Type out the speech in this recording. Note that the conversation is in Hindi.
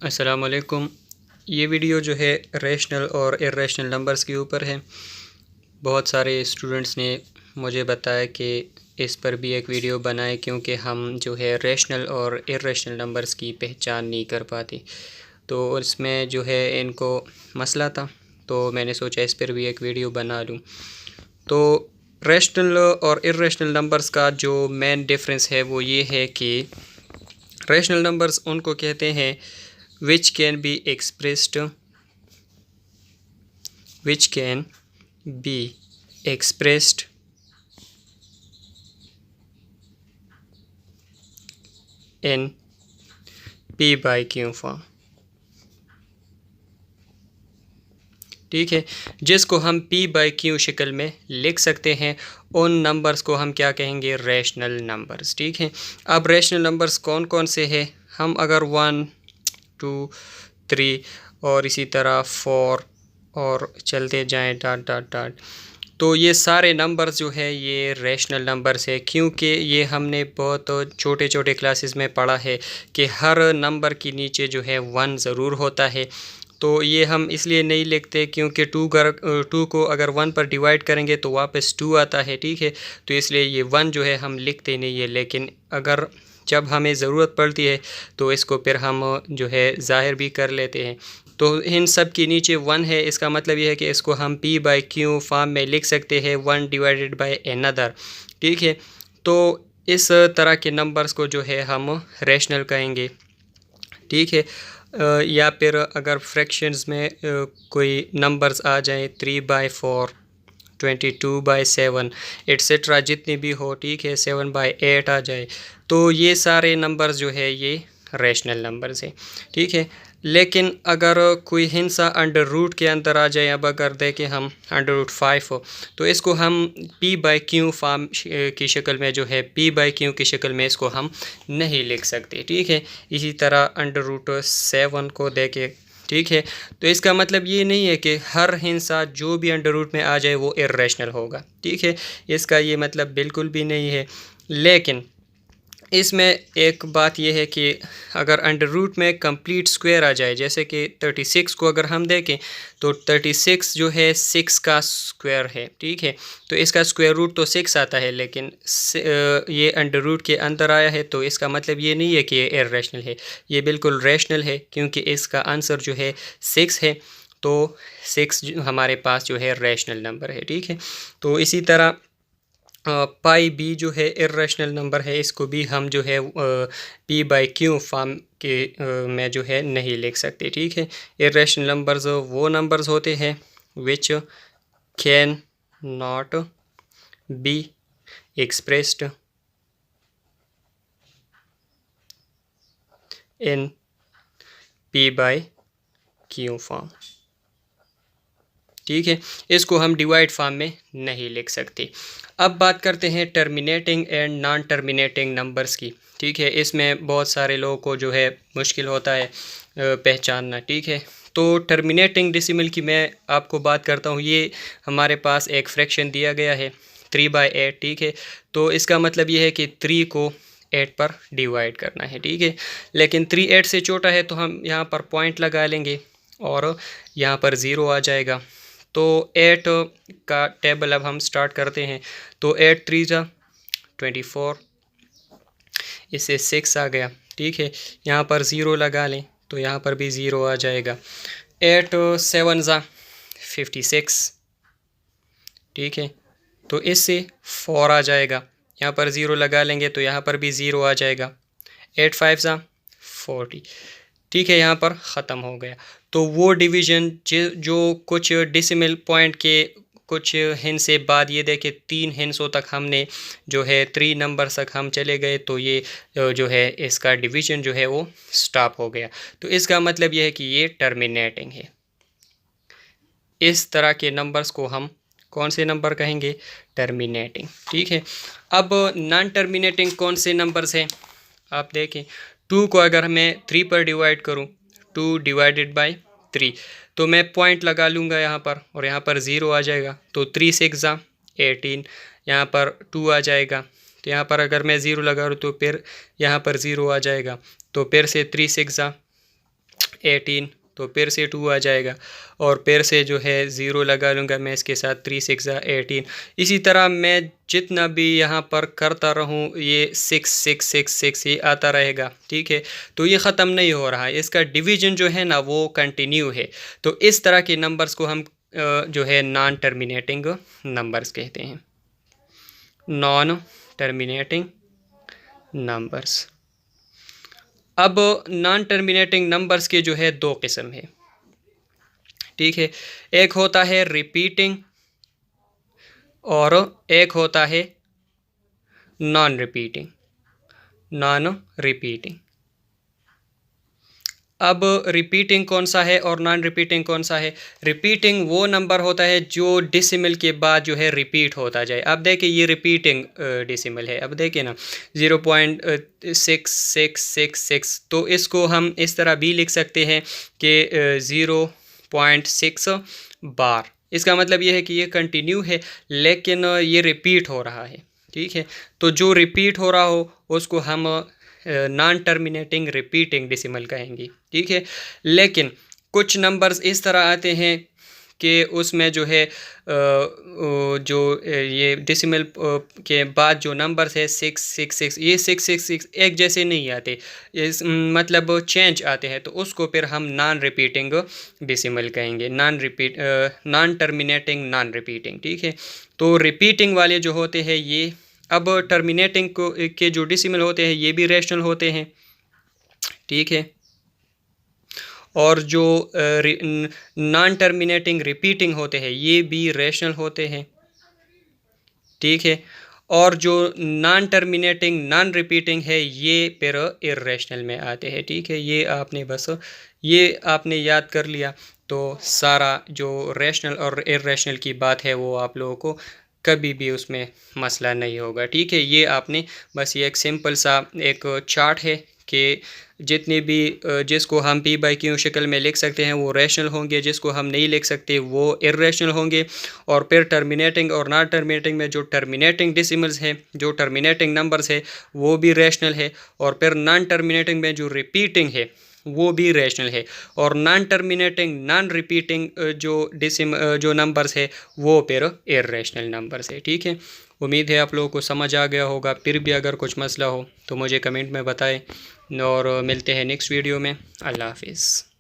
अस्सलाम वालेकुम। ये वीडियो जो है रेशनल और इर्रेशनल नंबर्स के ऊपर है। बहुत सारे स्टूडेंट्स ने मुझे बताया कि इस पर भी एक वीडियो बनाए क्योंकि हम जो है रेशनल और इर्रेशनल नंबर्स की पहचान नहीं कर पाते। तो इसमें जो है इनको मसला था, तो मैंने सोचा इस पर भी एक वीडियो बना लूँ। तो रेशनल और इर्रेशनल नंबर्स का जो मेन डिफरेंस है वो ये है कि रेशनल नंबर्स उनको कहते हैं which can be expressed in p by q form. ठीक है, जिसको हम p बाई क्यू शक्ल में लिख सकते हैं। उन नंबर्स को हम क्या कहेंगे? Rational numbers. ठीक है, अब रैशनल नंबर्स कौन कौन से हैं? हम अगर 1 2 3 और इसी तरह 4 और चलते जाएं डॉट डॉट डॉट, तो ये सारे नंबर्स जो है ये रैशनल नंबर्स है, क्योंकि ये हमने बहुत छोटे छोटे क्लासेस में पढ़ा है कि हर नंबर के नीचे जो है 1 ज़रूर होता है। तो ये हम इसलिए नहीं लिखते क्योंकि 2 को अगर 1 पर डिवाइड करेंगे तो वापस 2 आता है। ठीक है, तो इसलिए ये 1 जो है हम लिखते नहीं है, लेकिन अगर जब हमें ज़रूरत पड़ती है तो इसको फिर हम जो है ज़ाहिर भी कर लेते हैं। तो इन सब के नीचे 1 है, इसका मतलब ये है कि इसको हम p बाई क्यू फॉर्म में लिख सकते हैं, 1 डिवाइडेड बाई अनदर। ठीक है, तो इस तरह के नंबर्स को जो है हम रैशनल कहेंगे। ठीक है, या फिर अगर फ्रैक्शंस में कोई नंबर्स आ जाएं 3/4 22/7 एट्सेट्रा जितनी भी हो, ठीक है, 7/8 आ जाए, तो ये सारे नंबर्स जो है ये रैशनल नंबर्स है। ठीक है, लेकिन अगर कोई हिंसा अंडर रूट के अंदर आ जाए, अब अगर देखें हम अंडर रूट 5 हो, तो इसको हम p बाई क्यू फॉर्म की शक्ल में जो है p बाई क्यू की शक्ल में इसको हम नहीं लिख सकते। ठीक है, इसी तरह अंडर रूट 7 को देखें। ठीक है, तो इसका मतलब ये नहीं है कि हर हिंसा जो भी अंडर रूट में आ जाए वो इर्रेशनल होगा। ठीक है, इसका ये मतलब बिल्कुल भी नहीं है। लेकिन इसमें एक बात यह है कि अगर अंडर रूट में कंप्लीट स्क्वायर आ जाए, जैसे कि 36 को अगर हम देखें तो 36 जो है 6 का स्क्वायर है। ठीक है, तो इसका स्क्वायर रूट तो 6 आता है, लेकिन ये अंडर रूट के अंदर आया है, तो इसका मतलब ये नहीं है कि ये इर्रेशनल है, ये बिल्कुल रैशनल है, क्योंकि इसका आंसर जो है 6 है। तो 6 हमारे पास जो है रैशनल नंबर है। ठीक है, तो इसी तरह पाई बी जो है इर्रेशनल नंबर है, इसको भी हम जो है p बाई क्यू फॉर्म के में जो है नहीं लिख सकते। ठीक है, इर्रेशनल नंबर्स वो नंबर्स होते हैं which can not be expressed in p by Q form. ठीक है, इसको हम डिवाइड फॉर्म में नहीं लिख सकते। अब बात करते हैं terminating and non terminating numbers की। ठीक है, इसमें बहुत सारे लोगों को जो है मुश्किल होता है पहचानना। ठीक है, तो टर्मिनेटिंग डेसिमल की मैं आपको बात करता हूँ। ये हमारे पास एक फ्रैक्शन दिया गया है 3/8। ठीक है, तो इसका मतलब ये है कि 3 को 8 पर डिवाइड करना है। ठीक है, लेकिन 3 8 से छोटा है, तो हम यहाँ पर पॉइंट लगा लेंगे और यहाँ पर 0 आ जाएगा। तो 8 का टेबल अब हम स्टार्ट करते हैं। तो 8 3 जा 24, इससे 6 आ गया। ठीक है, यहाँ पर 0 लगा लें तो यहाँ पर भी 0 आ जाएगा। 8 7 जा 56। ठीक है, तो इससे 4 आ जाएगा, यहाँ पर 0 लगा लेंगे तो यहाँ पर भी 0 आ जाएगा। 8 5 जा 40। ठीक है, यहाँ पर ख़त्म हो गया। तो वो डिवीज़न जो कुछ डेसिमल पॉइंट के कुछ हिंस से बाद ये देखे 3 हिंसों तक हमने जो है 3 नंबर तक हम चले गए, तो ये जो है इसका डिवीज़न जो है वो स्टॉप हो गया। तो इसका मतलब ये है कि ये टर्मिनेटिंग है। इस तरह के नंबर्स को हम कौन से नंबर कहेंगे? टर्मिनेटिंग। ठीक है, अब नॉन टर्मिनेटिंग कौन से नंबर्स हैं? आप देखें, 2 को अगर मैं 3 पर डिवाइड करूं, 2 डिवाइडेड बाय 3, तो मैं पॉइंट लगा लूँगा यहाँ पर और यहाँ पर 0 आ जाएगा। तो 3 6 जा 18, यहाँ पर 2 आ जाएगा। तो यहाँ पर अगर मैं 0 लगा दूँ तो फिर यहाँ पर 0 आ जाएगा। तो फिर से 3 6 जा 18 तो फिर से 2 आ जाएगा और फिर से जो है 0 लगा लूँगा मैं इसके साथ, 3 6 18। इसी तरह मैं जितना भी यहाँ पर करता रहूँ ये 6 6 6 6 ये आता रहेगा, ठीक है। तो ये ख़त्म नहीं हो रहा है, इसका डिवीजन जो है ना वो कंटिन्यू है। तो इस तरह के नंबर्स को हम जो है नॉन टर्मिनेटिंग नंबर्स कहते हैं, नॉन टर्मिनेटिंग नंबर्स। अब नॉन टर्मिनेटिंग नंबर्स के जो है दो किस्म है, ठीक है। एक होता है रिपीटिंग और एक होता है नॉन रिपीटिंग, नॉन रिपीटिंग। अब रिपीटिंग कौन सा है और नॉन रिपीटिंग कौन सा है? रिपीटिंग वो नंबर होता है जो डेसिमल के बाद जो है रिपीट होता जाए। अब देखिए ये रिपीटिंग डेसिमल है, अब देखिए ना 0.6666, तो इसको हम इस तरह भी लिख सकते हैं कि 0.6 बार। इसका मतलब ये है कि ये कंटिन्यू है लेकिन ये रिपीट हो रहा है, ठीक है। तो जो रिपीट हो रहा हो उसको हम नॉन टर्मिनेटिंग रिपीटिंग डेसिमल कहेंगे, ठीक है। लेकिन कुछ नंबर्स इस तरह आते हैं कि उसमें जो है जो ये डेसिमल के बाद जो नंबर्स है 666, ये 666 एक जैसे नहीं आते, इस मतलब चेंज आते हैं, तो उसको फिर हम नॉन रिपीटिंग डेसिमल कहेंगे, नॉन टर्मिनेटिंग नॉन रिपीटिंग, ठीक है। तो रिपीटिंग वाले जो होते हैं ये, अब टर्मिनेटिंग को के जो डेसिमल होते हैं ये भी रैशनल होते हैं, ठीक है। और जो नॉन टर्मिनेटिंग रिपीटिंग होते हैं ये भी रैशनल होते हैं, ठीक है। और जो नॉन टर्मिनेटिंग नॉन रिपीटिंग है ये फिर इर्रेशनल में आते हैं, ठीक है। ये आपने बस ये आपने याद कर लिया तो सारा जो रैशनल और इर्रेशनल की बात है वो आप लोगों को कभी भी उसमें मसला नहीं होगा, ठीक है। ये आपने बस ये एक सिंपल सा एक चार्ट है कि जितने भी जिसको हम पी बाई क्यू शक्ल में लिख सकते हैं वो रैशनल होंगे, जिसको हम नहीं लिख सकते वो इर्रेशनल होंगे। और फिर टर्मिनेटिंग और नॉन टर्मिनेटिंग में जो टर्मिनेटिंग डेसिमल्स हैं, जो टर्मिनेटिंग नंबर्स है वो भी रैशनल है। और फिर नॉन टर्मिनेटिंग में जो रिपीटिंग है वो भी रैशनल है। और नॉन टर्मिनेटिंग नॉन रिपीटिंग जो नंबर्स है वो फिर इर्रेशनल नंबर्स है, ठीक है। उम्मीद है आप लोगों को समझ आ गया होगा। फिर भी अगर कुछ मसला हो तो मुझे कमेंट में बताएं और मिलते हैं नेक्स्ट वीडियो में। अल्लाह हाफिज़।